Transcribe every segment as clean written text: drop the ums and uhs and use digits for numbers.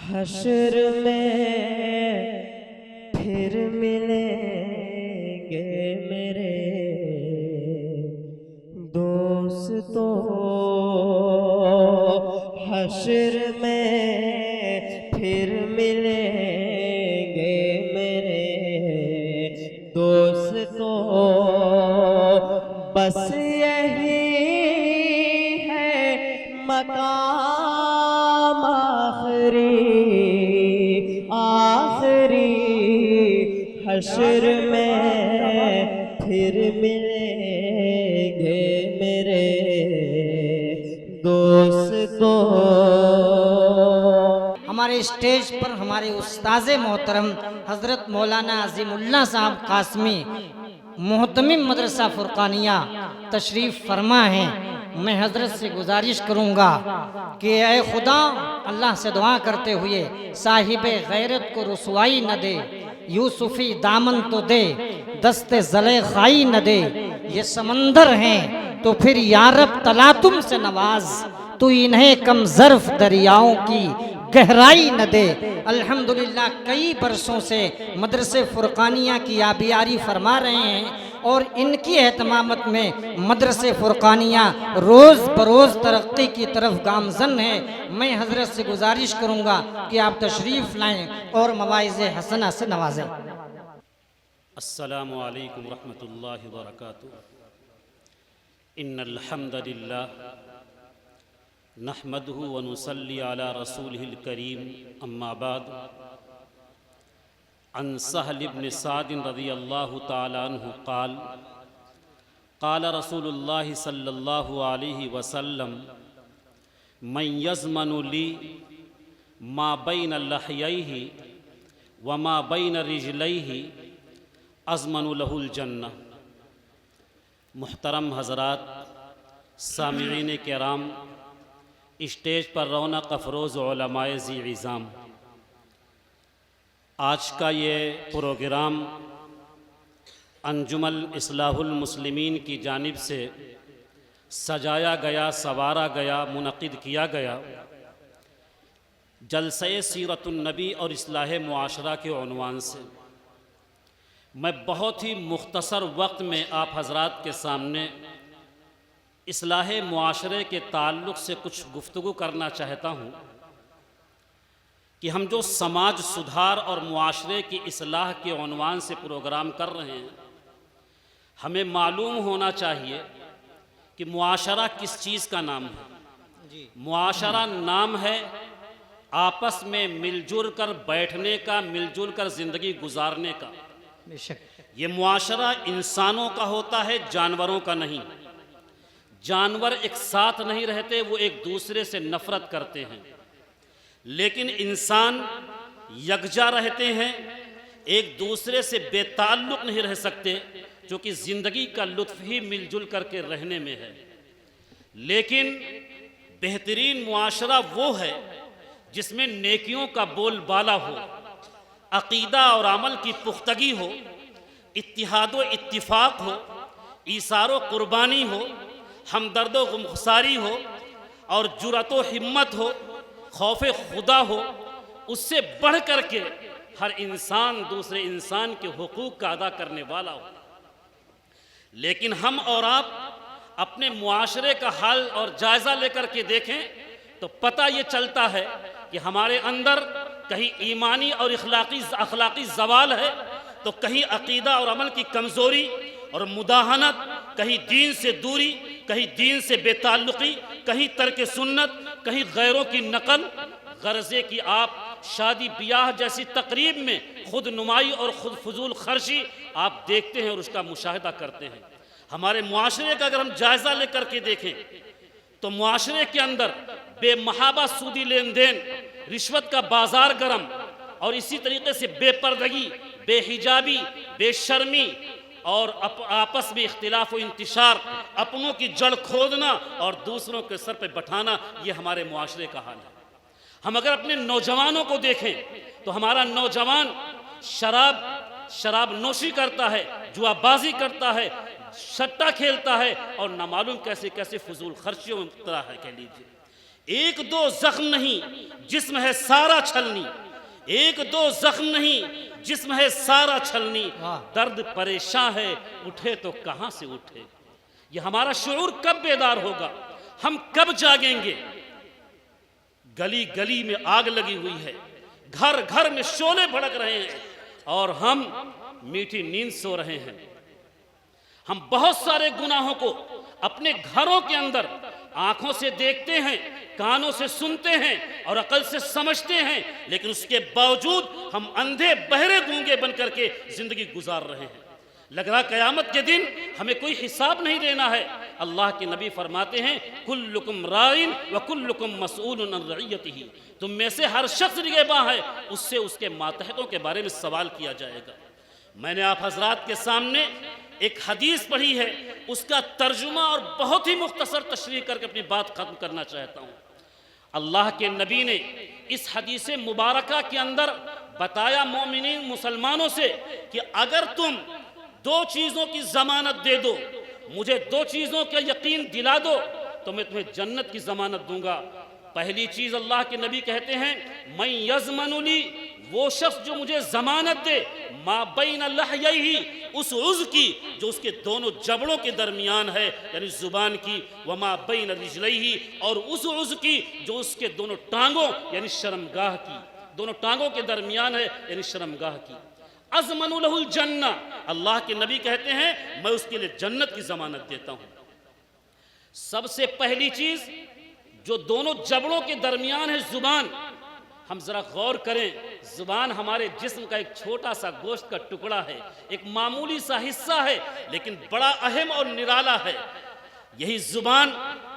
حشر میں پھر ملیں گے میرے دوستو، حشر میں پھر ملیں گے میرے دوستو، بس یہی ہے مقام آخری، حشر میں پھر ملیں گے میرے دوستو۔ ہمارے اسٹیج پر ہمارے استاذ محترم حضرت مولانا عظیم اللہ صاحب قاسمی محتمم مدرسہ فرقانیہ تشریف فرما ہیں۔ میں حضرت سے گزارش کروں گا کہ اے خدا، اللہ سے دعا کرتے ہوئے صاحب غیرت کو رسوائی نہ دے، یوسفی دامن تو دے، دست زلیخائی نہ دے، یہ سمندر ہیں تو پھر یا رب تلاطم سے نواز، تو انہیں کم ظرف دریاؤں کی گہرائی نہ دے۔ الحمدللہ کئی برسوں سے مدرسہ فرقانیہ کی آبیاری فرما رہے ہیں اور ان کی اہتمامت میں مدرسہ فرقانیہ روز بروز ترقی کی طرف گامزن ہے۔ میں حضرت سے گزارش کروں گا کہ آپ تشریف لائیں اور مواعظ حسنہ سے نوازیں۔ السلام علیکم ورحمۃ اللہ وبرکاتہ۔ ان الحمد للہ نحمده ونصلی علی رسولہ الکریم، اما بعد، عن سہل بن سعد رضی اللہ تعالی عنہ قال قال رسول اللہ صلی اللہ علیہ وسلم من یضمن لی ما بین لحییہ وما بین رجلیہ اضمن لہ الجنہ۔ محترم حضرات، سامعین کرام، اسٹیج پر رونق افروز علماء ذی عظام، آج کا یہ پروگرام انجمن اصلاح المسلمین کی جانب سے سجایا گیا، سنوارا گیا، منعقد کیا گیا جلسہ سیرت النبی اور اصلاح معاشرہ کے عنوان سے۔ میں بہت ہی مختصر وقت میں آپ حضرات کے سامنے اصلاح معاشرے کے تعلق سے کچھ گفتگو کرنا چاہتا ہوں کہ ہم جو سماج سدھار اور معاشرے کی اصلاح کے عنوان سے پروگرام کر رہے ہیں، ہمیں معلوم ہونا چاہیے کہ معاشرہ کس چیز کا نام ہے۔ معاشرہ نام ہے آپس میں مل جل کر بیٹھنے کا، مل جل کر زندگی گزارنے کا۔ یہ معاشرہ انسانوں کا ہوتا ہے، جانوروں کا نہیں۔ جانور ایک ساتھ نہیں رہتے، وہ ایک دوسرے سے نفرت کرتے ہیں، لیکن انسان یکجا رہتے ہیں، ایک دوسرے سے بے تعلق نہیں رہ سکتے، کیونکہ زندگی کا لطف ہی مل جل کر کے رہنے میں ہے۔ لیکن بہترین معاشرہ وہ ہے جس میں نیکیوں کا بول بالا ہو، عقیدہ اور عمل کی پختگی ہو، اتحاد و اتفاق ہو، ایثار و قربانی ہو، ہمدرد و غمخساری ہو، اور جرأت و ہمت ہو، خوف خدا ہو۔ اس سے بڑھ کر کے ہر انسان دوسرے انسان کے حقوق کا ادا کرنے والا ہو۔ لیکن ہم اور آپ اپنے معاشرے کا حال اور جائزہ لے کر کے دیکھیں تو پتہ یہ چلتا ہے کہ ہمارے اندر کہیں ایمانی اور اخلاقی زوال ہے، تو کہیں عقیدہ اور عمل کی کمزوری اور مداہنت، کہیں دین سے دوری، کہیں دین سے بے تعلقی، کہیں ترک سنت، کہیں غیروں کی نقل۔ غرض ہے کہ آپ شادی بیاہ جیسی تقریب میں خود نمائی اور خود فضول خرچی آپ دیکھتے ہیں اور اس کا مشاہدہ کرتے ہیں۔ ہمارے معاشرے کا اگر ہم جائزہ لے کر کے دیکھیں تو معاشرے کے اندر بے محابہ سودی لین دین، رشوت کا بازار گرم، اور اسی طریقے سے بے پردگی، بے حجابی، بے شرمی، اور آپس میں اختلاف و انتشار، اپنوں کی جڑ کھودنا اور دوسروں کے سر پہ بٹھانا، یہ ہمارے معاشرے کا حال ہے۔ ہم اگر اپنے نوجوانوں کو دیکھیں تو ہمارا نوجوان شراب نوشی کرتا ہے، جوا بازی کرتا ہے، سٹا کھیلتا ہے، اور نہ معلوم کیسے کیسے فضول خرچیوں میں مبتلا ہے کہہ لیجیے۔ ایک دو زخم نہیں جسم ہے سارا چھلنی، ایک دو زخم نہیں جسم ہے سارا چھلنی، درد پریشان ہے اٹھے تو کہاں سے اٹھے۔ یہ ہمارا شعور کب بیدار ہوگا، ہم کب جاگیں گے؟ گلی گلی میں آگ لگی ہوئی ہے، گھر گھر میں شعلے بھڑک رہے ہیں اور ہم میٹھی نیند سو رہے ہیں۔ ہم بہت سارے گناہوں کو اپنے گھروں کے اندر آنکھوں سے دیکھتے ہیں، کانوں سے سنتے ہیں اور عقل سے سمجھتے ہیں، لیکن اس کے باوجود ہم اندھے بہرے گونگے بن کر کے زندگی گزار رہے ہیں۔ لگ رہا قیامت کے دن ہمیں کوئی حساب نہیں دینا ہے۔ اللہ کے نبی فرماتے ہیں کلکم راعٍ وکلکم مسئول عن رعیتہ، تم میں سے ہر شخص نگہباں ہے، اس سے اس کے ماتحتوں کے بارے میں سوال کیا جائے گا۔ میں نے آپ حضرات کے سامنے ایک حدیث پڑھی ہے، اس کا ترجمہ اور بہت ہی مختصر تشریح کر کے اپنی بات ختم کرنا چاہتا ہوں۔ اللہ کے نبی نے اس حدیث مبارکہ کے اندر بتایا مومنین مسلمانوں سے کہ اگر تم دو چیزوں کی ضمانت دے دو، مجھے دو چیزوں کا یقین دلا دو تو میں تمہیں جنت کی ضمانت دوں گا۔ پہلی چیز اللہ کے نبی کہتے ہیں من یضمن لی، وہ شخص جو مجھے ضمانت دے ما بین لحییہ، اس عضو کی جو اس کے دونوں جبڑوں کے درمیان ہے یعنی زبان کی، وما بین رجلیہ، اور اس عضو کی جو اس کے دونوں ٹانگوں یعنی شرمگاہ کی، دونوں ٹانگوں کے درمیان ہے یعنی شرمگاہ کی، اضمن لہ الجنہ، اللہ کے نبی کہتے ہیں میں اس کے لیے جنت کی ضمانت دیتا ہوں۔ سب سے پہلی چیز جو دونوں جبڑوں کے درمیان ہے زبان، ہم ذرا غور کریں، زبان ہمارے جسم کا ایک چھوٹا سا گوشت کا ٹکڑا ہے، ایک معمولی سا حصہ ہے لیکن بڑا اہم اور نرالا ہے۔ یہی زبان،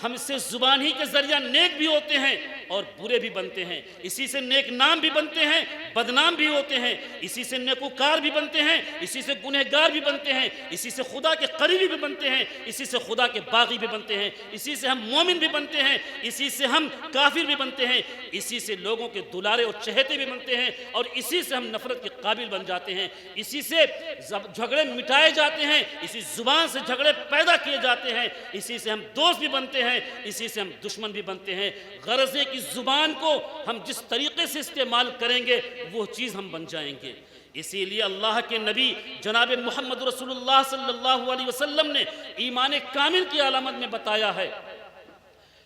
ہم اس سے زبان ہی کے ذریعہ نیک بھی ہوتے ہیں اور برے بھی بنتے ہیں، اسی سے نیک نام بھی بنتے ہیں، بدنام بھی ہوتے ہیں، اسی سے نیکوکار بھی بنتے ہیں، اسی سے گنہگار بھی بنتے ہیں، اسی سے خدا کے قریبی بھی بنتے ہیں، اسی سے خدا کے باغی بھی بنتے ہیں، اسی سے ہم مومن بھی بنتے ہیں، اسی سے ہم کافر بھی بنتے ہیں، اسی سے لوگوں کے دلارے اور چہیتے بھی بنتے ہیں اور اسی سے ہم نفرت کے قابل بن جاتے ہیں، اسی سے جھگڑے مٹائے جاتے ہیں، اسی زبان سے جھگڑے پیدا کیے جاتے ہیں، اسی سے ہم دوست بھی بنتے ہیں، اسی سے ہم دشمن بھی بنتے ہیں۔ غرض ہے کہ زبان کو ہم جس طریقے سے استعمال کریں گے وہ چیز ہم بن جائیں گے۔ اسی لیے اللہ کے نبی جناب محمد رسول اللہ صلی اللہ علیہ وسلم نے ایمان کامل کی علامت میں بتایا ہے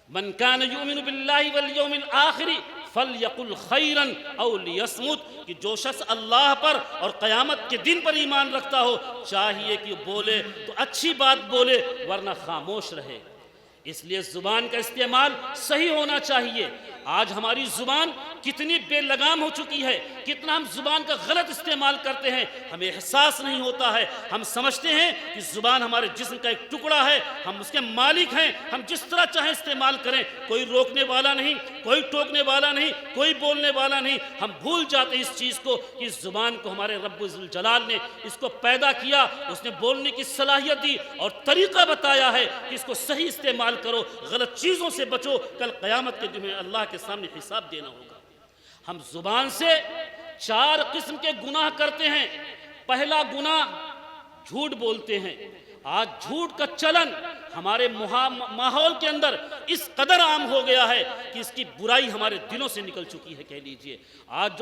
من کان یؤمن باللہ والیوم الآخر فلیقل خیرا او لیصمت، کہ جو شخص اللہ پر اور قیامت کے دن پر ایمان رکھتا ہو چاہیے کہ بولے تو اچھی بات بولے ورنہ خاموش رہے۔ اس لیے زبان کا استعمال صحیح ہونا چاہیے۔ آج ہماری زبان کتنی بے لگام ہو چکی ہے، کتنا ہم زبان کا غلط استعمال کرتے ہیں، ہمیں احساس نہیں ہوتا ہے۔ ہم سمجھتے ہیں کہ زبان ہمارے جسم کا ایک ٹکڑا ہے، ہم اس کے مالک ہیں، ہم جس طرح چاہیں استعمال کریں، کوئی روکنے والا نہیں، کوئی ٹوکنے والا نہیں، کوئی بولنے والا نہیں۔ ہم بھول جاتے ہیں اس چیز کو کہ اس زبان کو ہمارے رب ذوالجلال نے اس کو پیدا کیا، اس نے بولنے کی صلاحیت دی اور طریقہ بتایا ہے کہ اس کو صحیح استعمال کرو، غلط چیزوں سے بچو، کل قیامت کے دن اللہ کے سامنے حساب دینا ہوگا۔ ہم زبان سے 4 قسم کے گناہ کرتے ہیں۔ پہلا گناہ جھوٹ بولتے ہیں۔ آج جھوٹ کا چلن ہمارے ماحول کے اندر اس قدر عام ہو گیا ہے کہ اس کی برائی ہمارے دلوں سے نکل چکی ہے، کہہ لیجئے۔ آج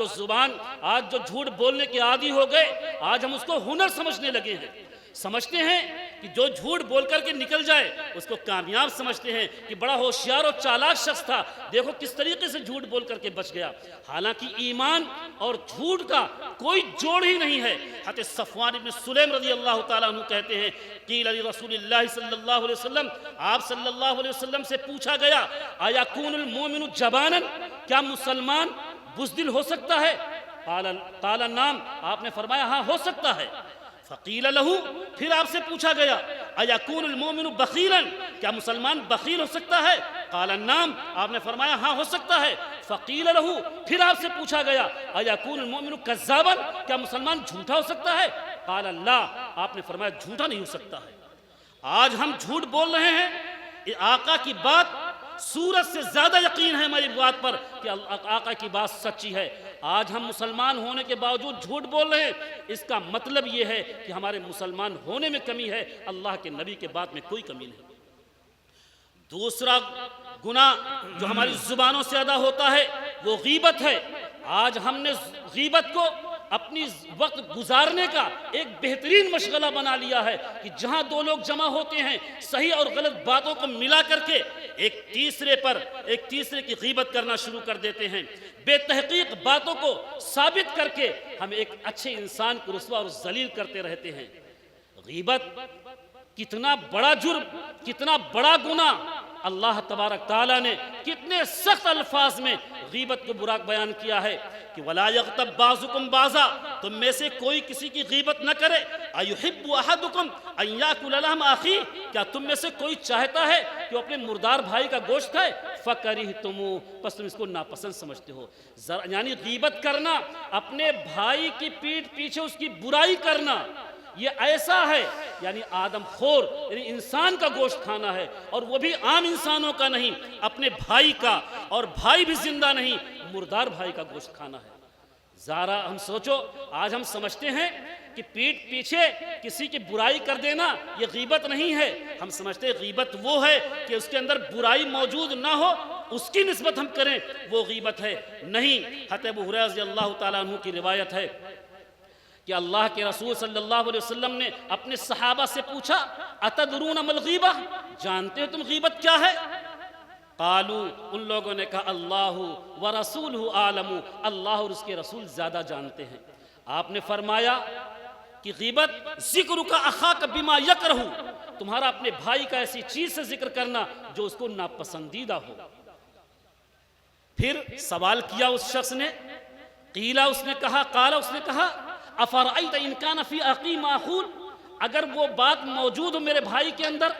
جو جھوٹ بولنے کے عادی ہو گئے، آج ہم اس کو ہنر سمجھنے لگے ہیں۔ سمجھتے ہیں کہ جو جھوٹ بول کر کے نکل جائے اس کو کامیاب سمجھتے ہیں کہ بڑا ہوشیار اور چالاک شخص تھا، دیکھو کس طریقے سے جھوٹ بول کر کے بچ گیا۔ حالانکہ ایمان اور جھوٹ کا کوئی جوڑ ہی نہیں ہے۔ حضرت صفوان بن سلیم رضی اللہ تعالیٰ عنہ کہتے ہیں قیل لرسول اللہ صلی اللہ علیہ وسلم، آپ صلی اللہ علیہ وسلم سے پوچھا گیا ایکون المؤمن جبانا، کیا مسلمان بزدل ہو سکتا ہے؟ قال نعم، آپ نے فرمایا ہاں ہو سکتا ہے۔ فقیل لہو، پھر آپ سے پوچھا گیا ایکون المؤمن بخیلا، کیا مسلمان بخیل ہو سکتا ہے؟ قال نعم، آپ نے فرمایا ہاں ہو سکتا ہے۔ فقیل لہو، پھر آپ سے پوچھا گیا ایکون المؤمن کذابا، کیا مسلمان جھوٹا ہو سکتا ہے؟ قال لا، آپ نے فرمایا جھوٹا نہیں ہو سکتا ہے۔ آج ہم جھوٹ بول رہے ہیں، آقا کی بات سورج سے زیادہ یقین ہے ہماری بات پر کہ آقا کی بات سچی ہے۔ آج ہم مسلمان ہونے کے باوجود جھوٹ بول رہے ہیں، اس کا مطلب یہ ہے کہ ہمارے مسلمان ہونے میں کمی ہے، اللہ کے نبی کے بات میں کوئی کمی نہیں۔ دوسرا گناہ جو ہماری زبانوں سے ادا ہوتا ہے وہ غیبت ہے۔ آج ہم نے غیبت کو اپنی وقت گزارنے کا ایک بہترین مشغلہ بنا لیا ہے کہ جہاں دو لوگ جمع ہوتے ہیں صحیح اور غلط باتوں کو ملا کر کے ایک تیسرے کی غیبت کرنا شروع کر دیتے ہیں، بے تحقیق باتوں کو ثابت کر کے ہم ایک اچھے انسان کو رسوا اور ذلیل کرتے رہتے ہیں۔ غیبت کتنا بڑا جرم، کتنا بڑا گناہ، اللہ تبارک تعالیٰ نے کتنے سخت الفاظ میں غیبت کو برا بیان کیا ہے کہ وَلَا يَغْتَبْ بَعْضُكُمْ بَعْضًا، تم میں سے کوئی کسی کی غیبت نہ کرے۔ أَيُحِبُّ أَحَدُكُمْ أَن يَأْكُلَ لَحْمَ أَخِيهِ، کیا تم میں سے کوئی چاہتا ہے کہ وہ اپنے مردار بھائی کا گوشت کھائے؟ فَكَرِهْتُمُوهُ، پس تم اس کو ناپسند سمجھتے ہو۔ یعنی غیبت کرنا، اپنے بھائی کی پیٹھ پیچھے اس کی برائی کرنا، یہ ایسا ہے یعنی آدم خور، یعنی انسان کا گوشت کھانا ہے، اور وہ بھی عام انسانوں کا نہیں، اپنے بھائی کا، اور بھائی بھی زندہ نہیں، مردار بھائی کا گوشت کھانا ہے۔ ذرا ہم سوچو، آج ہم سمجھتے ہیں کہ پیٹھ پیچھے کسی کی برائی کر دینا یہ غیبت نہیں ہے، ہم سمجھتے ہیں غیبت وہ ہے کہ اس کے اندر برائی موجود نہ ہو اس کی نسبت ہم کریں، وہ غیبت ہے نہیں۔ حضرت ابو ہریرہ رضی اللہ تعالیٰ عنہ کی روایت ہے کہ اللہ کے رسول صلی اللہ علیہ وسلم نے اپنے صحابہ سے پوچھا اتدرون ما الغیبہ، جانتے ہو تم غیبت کیا ہے؟ قالو، ان لوگوں نے کہا اللہ ورسولہ اعلم، اللہ اور اس کے رسول زیادہ جانتے ہیں۔ آپ نے فرمایا کہ غیبت ذکرک اخاک بما یکرہ، تمہارا اپنے بھائی کا ایسی چیز سے ذکر کرنا جو اس کو ناپسندیدہ ہو۔ پھر سوال کیا اس شخص نے، قیلا اس نے کہا، قالا اس نے کہا افرأیت ان کان فی اخی ما اقول، اگر وہ بات موجود ہو میرے بھائی کے اندر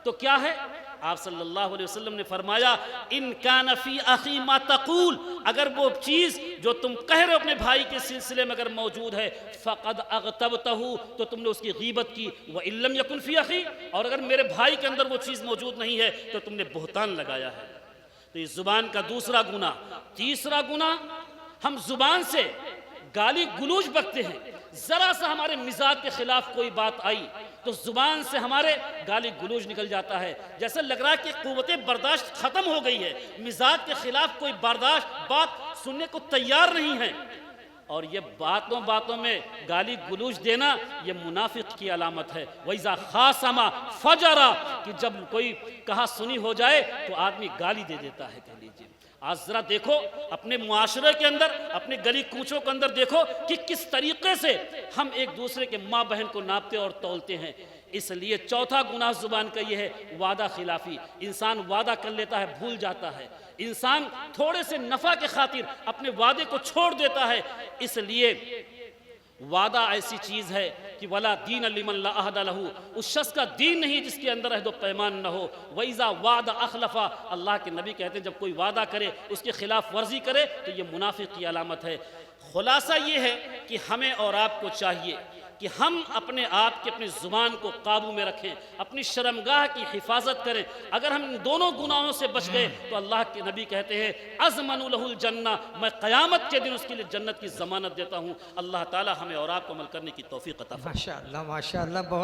تو کیا ہے؟ آپ صلی اللہ علیہ وسلم نے فرمایا ان کان فی اخی ما تقول، اگر وہ چیز جو تم کہہ رہے ہو اپنے بھائی کے سلسلے میں اگر موجود ہے فقد اغتبتہ، تو تم نے اس کی غیبت کی، وان لم یکن فی اخی، اور اگر میرے بھائی کے اندر وہ چیز موجود نہیں ہے تو تم نے بہتان لگایا ہے۔ تو یہ زبان کا دوسرا گناہ۔ تیسرا گناہ، ہم زبان سے گالی گلوچ بکتے ہیں، ذرا سا ہمارے مزاج کے خلاف کوئی بات آئی تو زبان سے ہمارے گالی گلوچ نکل جاتا ہے، جیسے لگ رہا ہے کہ قوت برداشت ختم ہو گئی ہے، مزاج کے خلاف کوئی بات سننے کو تیار نہیں ہے۔ اور یہ باتوں میں گالی گلوچ دینا یہ منافق کی علامت ہے۔ وَإِذَا خَاصَمَ فَجَرَ، کہ جب کوئی کہا سنی ہو جائے تو آدمی گالی دے دیتا ہے، کہہ لیجیے۔ آج ذرا دیکھو اپنے معاشرے کے اندر، اپنے گلی کوچوں کے اندر دیکھو کہ کس طریقے سے ہم ایک دوسرے کے ماں بہن کو ناپتے اور تولتے ہیں۔ اس لیے چوتھا گناہ زبان کا یہ ہے وعدہ خلافی۔ انسان وعدہ کر لیتا ہے، بھول جاتا ہے، انسان تھوڑے سے نفع کے خاطر اپنے وعدے کو چھوڑ دیتا ہے۔ اس لیے وعدہ ایسی چیز ہے کہ وَلَا دِينَ لِمَنْ لَا عَهْدَ لَهُ، اس شخص کا دین نہیں جس کے اندر عہد و پیمان نہ ہو۔ وَإِذَا وَعْدَ أَخْلَفَ، اللہ کے نبی کہتے ہیں جب کوئی وعدہ کرے اس کے خلاف ورزی کرے تو یہ منافق کی علامت ہے۔ خلاصہ یہ ہے کہ ہمیں اور آپ کو چاہیے کہ ہم اپنے آپ کی اپنی زبان کو قابو میں رکھیں، اپنی شرمگاہ کی حفاظت کریں۔ اگر ہم ان دونوں گناہوں سے بچ گئے تو اللہ کے نبی کہتے ہیں اضمن لہ الجنہ، میں قیامت کے دن اس کے لیے جنت کی ضمانت دیتا ہوں۔ اللہ تعالی ہمیں اور آپ کو عمل کرنے کی توفیق عطا فرمائے۔ ماشاءاللہ بہت